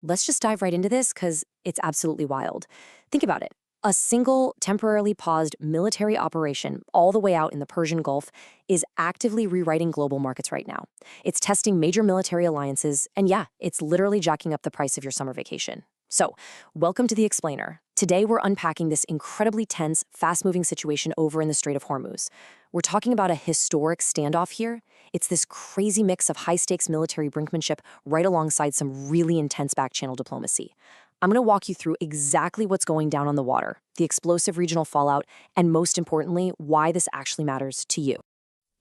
Let's just dive right into this because it's absolutely wild. Think about it. A single, temporarily paused military operation all the way out in the Persian Gulf is actively rewriting global markets right now. It's testing major military alliances, and yeah, it's literally jacking up the price of your summer vacation. So, welcome to The Explainer. Today, we're unpacking this incredibly tense, fast-moving situation over in the Strait of Hormuz. We're talking about a historic standoff here. It's this crazy mix of high-stakes military brinkmanship right alongside some really intense back-channel diplomacy. I'm going to walk you through exactly what's going down on the water, the explosive regional fallout, and most importantly, why this actually matters to you.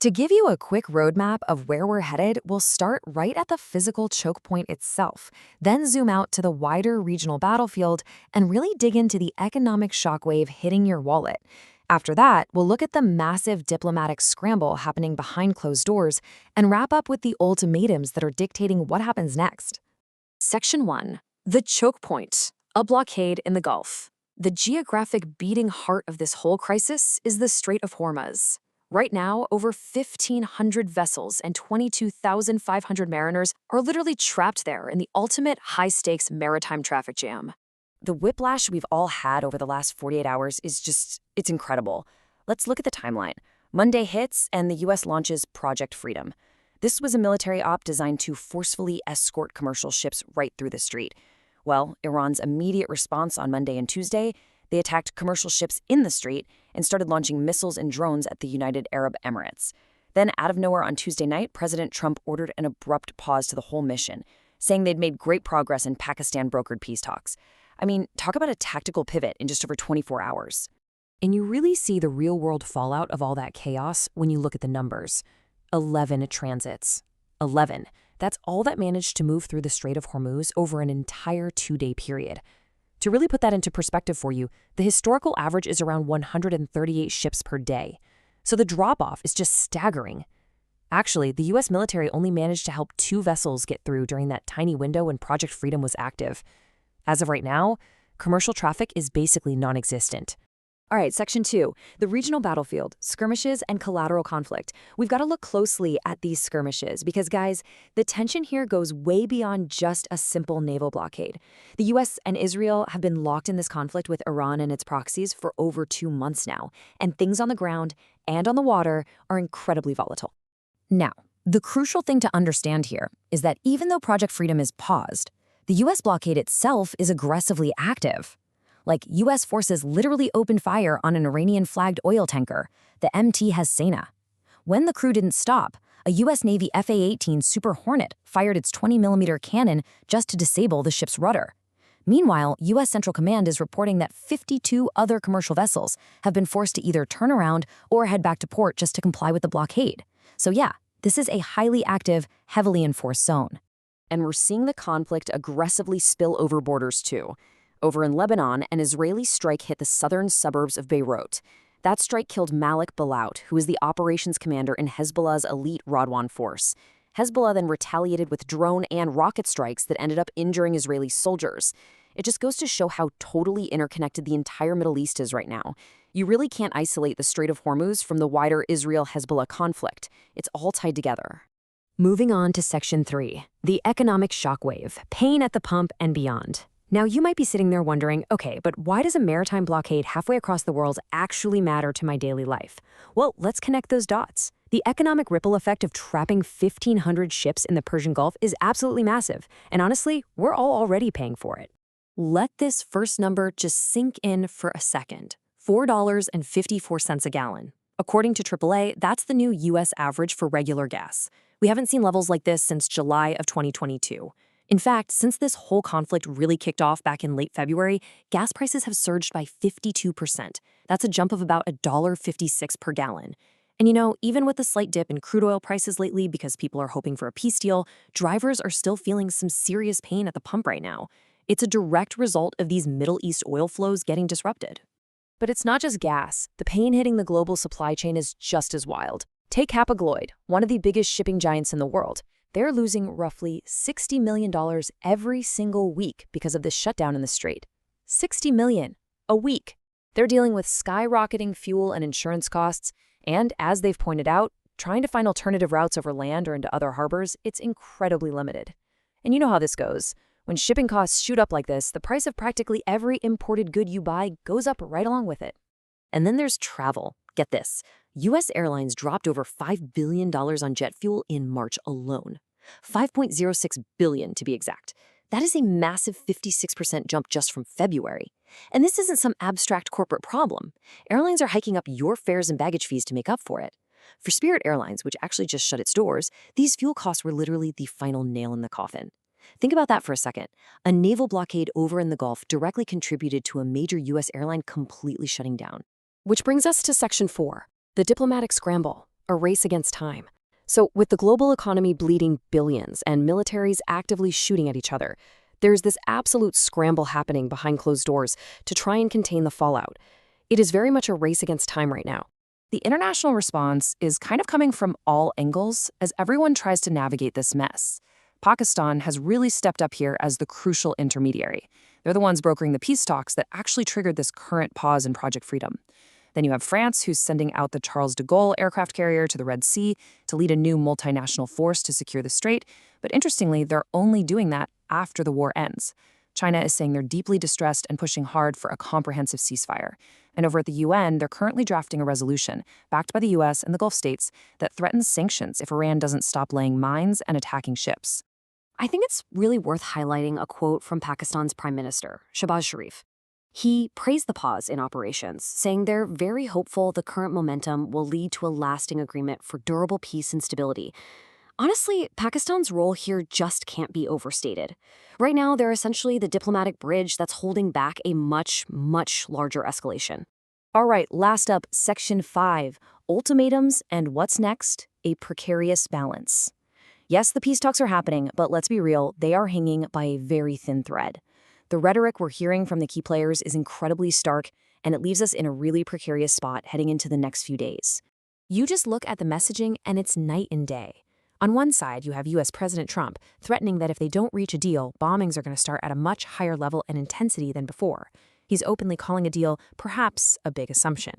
To give you a quick roadmap of where we're headed, we'll start right at the physical choke point itself, then zoom out to the wider regional battlefield and really dig into the economic shockwave hitting your wallet. After that, we'll look at the massive diplomatic scramble happening behind closed doors and wrap up with the ultimatums that are dictating what happens next. Section 1. The choke point, a blockade in the Gulf. The geographic beating heart of this whole crisis is the Strait of Hormuz. Right now, over 1,500 vessels and 22,500 mariners are literally trapped there in the ultimate high-stakes maritime traffic jam. The whiplash we've all had over the last 48 hours it's incredible. Let's look at the timeline. Monday hits and the U.S. launches Project Freedom. This was a military op designed to forcefully escort commercial ships right through the strait. Well, Iran's immediate response on Monday and Tuesday, they attacked commercial ships in the strait and started launching missiles and drones at the United Arab Emirates. Then, out of nowhere on Tuesday night, President Trump ordered an abrupt pause to the whole mission, saying they'd made great progress in Pakistan-brokered peace talks. I mean, talk about a tactical pivot in just over 24 hours. And you really see the real-world fallout of all that chaos when you look at the numbers. 11 transits. 11. That's all that managed to move through the Strait of Hormuz over an entire 2-day period. To really put that into perspective for you, the historical average is around 138 ships per day. So the drop-off is just staggering. Actually, the U.S. military only managed to help 2 vessels get through during that tiny window when Project Freedom was active. As of right now, commercial traffic is basically non-existent. All right, Section 2, the regional battlefield, skirmishes, and collateral conflict. We've got to look closely at these skirmishes because, guys, the tension here goes way beyond just a simple naval blockade. The U.S. and Israel have been locked in this conflict with Iran and its proxies for over 2 months now, and things on the ground and on the water are incredibly volatile. Now, the crucial thing to understand here is that even though Project Freedom is paused, the U.S. blockade itself is aggressively active. Like, U.S. forces literally opened fire on an Iranian-flagged oil tanker, the MT Hesseina. When the crew didn't stop, a U.S. Navy FA-18 Super Hornet fired its 20mm cannon just to disable the ship's rudder. Meanwhile, U.S. Central Command is reporting that 52 other commercial vessels have been forced to either turn around or head back to port just to comply with the blockade. So yeah, this is a highly active, heavily enforced zone. And we're seeing the conflict aggressively spill over borders too. Over in Lebanon, an Israeli strike hit the southern suburbs of Beirut. That strike killed Malik Balout, who is the operations commander in Hezbollah's elite Radwan force. Hezbollah then retaliated with drone and rocket strikes that ended up injuring Israeli soldiers. It just goes to show how totally interconnected the entire Middle East is right now. You really can't isolate the Strait of Hormuz from the wider Israel-Hezbollah conflict. It's all tied together. Moving on to Section 3, the economic shockwave, pain at the pump and beyond. Now, you might be sitting there wondering, okay, but why does a maritime blockade halfway across the world actually matter to my daily life? Well, let's connect those dots. The economic ripple effect of trapping 1,500 ships in the Persian Gulf is absolutely massive, and honestly, we're all already paying for it. Let this first number just sink in for a second. $4.54 a gallon. According to AAA, that's the new U.S. average for regular gas. We haven't seen levels like this since July of 2022. In fact, since this whole conflict really kicked off back in late February, gas prices have surged by 52%. That's a jump of about $1.56 per gallon. And you know, even with a slight dip in crude oil prices lately because people are hoping for a peace deal, drivers are still feeling some serious pain at the pump right now. It's a direct result of these Middle East oil flows getting disrupted. But it's not just gas. The pain hitting the global supply chain is just as wild. Take Hapag-Lloyd, one of the biggest shipping giants in the world. They're losing roughly $60 million every single week because of this shutdown in the strait. $60 million a week. They're dealing with skyrocketing fuel and insurance costs, and as they've pointed out, trying to find alternative routes over land or into other harbors, it's incredibly limited. And you know how this goes. When shipping costs shoot up like this, the price of practically every imported good you buy goes up right along with it. And then there's travel. Get this. U.S. airlines dropped over $5 billion on jet fuel in March alone. $5.06 billion to be exact. That is a massive 56% jump just from February. And this isn't some abstract corporate problem. Airlines are hiking up your fares and baggage fees to make up for it. For Spirit Airlines, which actually just shut its doors, these fuel costs were literally the final nail in the coffin. Think about that for a second. A naval blockade over in the Gulf directly contributed to a major U.S. airline completely shutting down. Which brings us to Section 4, the diplomatic scramble, a race against time. So with the global economy bleeding billions and militaries actively shooting at each other, there's this absolute scramble happening behind closed doors to try and contain the fallout. It is very much a race against time right now. The international response is kind of coming from all angles as everyone tries to navigate this mess. Pakistan has really stepped up here as the crucial intermediary. They're the ones brokering the peace talks that actually triggered this current pause in Project Freedom. Then you have France, who's sending out the Charles de Gaulle aircraft carrier to the Red Sea to lead a new multinational force to secure the strait. But interestingly, they're only doing that after the war ends. China is saying they're deeply distressed and pushing hard for a comprehensive ceasefire. And over at the UN, they're currently drafting a resolution, backed by the US and the Gulf states, that threatens sanctions if Iran doesn't stop laying mines and attacking ships. I think it's really worth highlighting a quote from Pakistan's Prime Minister, Shehbaz Sharif. He praised the pause in operations, saying they're very hopeful the current momentum will lead to a lasting agreement for durable peace and stability. Honestly, Pakistan's role here just can't be overstated. Right now, they're essentially the diplomatic bridge that's holding back a much, much larger escalation. All right, last up, Section 5, ultimatums and what's next, a precarious balance. Yes, the peace talks are happening, but let's be real, they are hanging by a very thin thread. The rhetoric we're hearing from the key players is incredibly stark, and it leaves us in a really precarious spot heading into the next few days. You just look at the messaging and it's night and day. On one side, you have U.S. President Trump threatening that if they don't reach a deal, bombings are going to start at a much higher level and intensity than before. He's openly calling a deal perhaps a big assumption.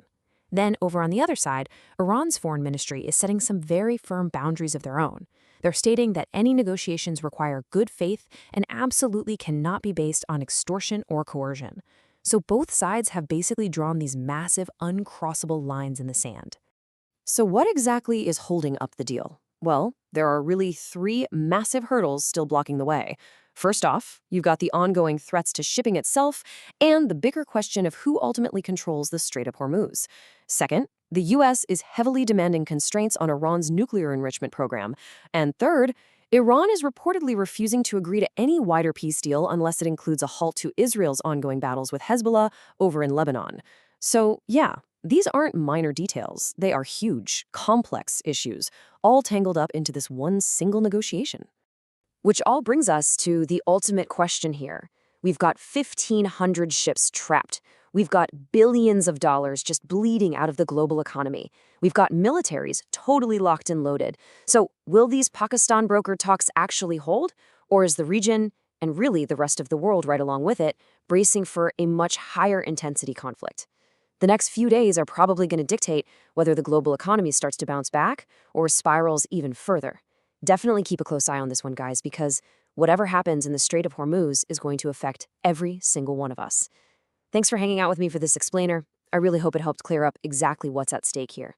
Then, over on the other side, Iran's foreign ministry is setting some very firm boundaries of their own. They're stating that any negotiations require good faith and absolutely cannot be based on extortion or coercion. So both sides have basically drawn these massive, uncrossable lines in the sand. So what exactly is holding up the deal? Well, there are really three massive hurdles still blocking the way. First off, you've got the ongoing threats to shipping itself and the bigger question of who ultimately controls the Strait of Hormuz. Second, the U.S. is heavily demanding constraints on Iran's nuclear enrichment program. And third, Iran is reportedly refusing to agree to any wider peace deal unless it includes a halt to Israel's ongoing battles with Hezbollah over in Lebanon. So, yeah, these aren't minor details. They are huge, complex issues, all tangled up into this one single negotiation. Which all brings us to the ultimate question here. We've got 1,500 ships trapped. We've got billions of dollars just bleeding out of the global economy. We've got militaries totally locked and loaded. So will these Pakistan broker talks actually hold? Or is the region, and really the rest of the world right along with it, bracing for a much higher intensity conflict? The next few days are probably going to dictate whether the global economy starts to bounce back or spirals even further. Definitely keep a close eye on this one, guys, because whatever happens in the Strait of Hormuz is going to affect every single one of us. Thanks for hanging out with me for this explainer. I really hope it helped clear up exactly what's at stake here.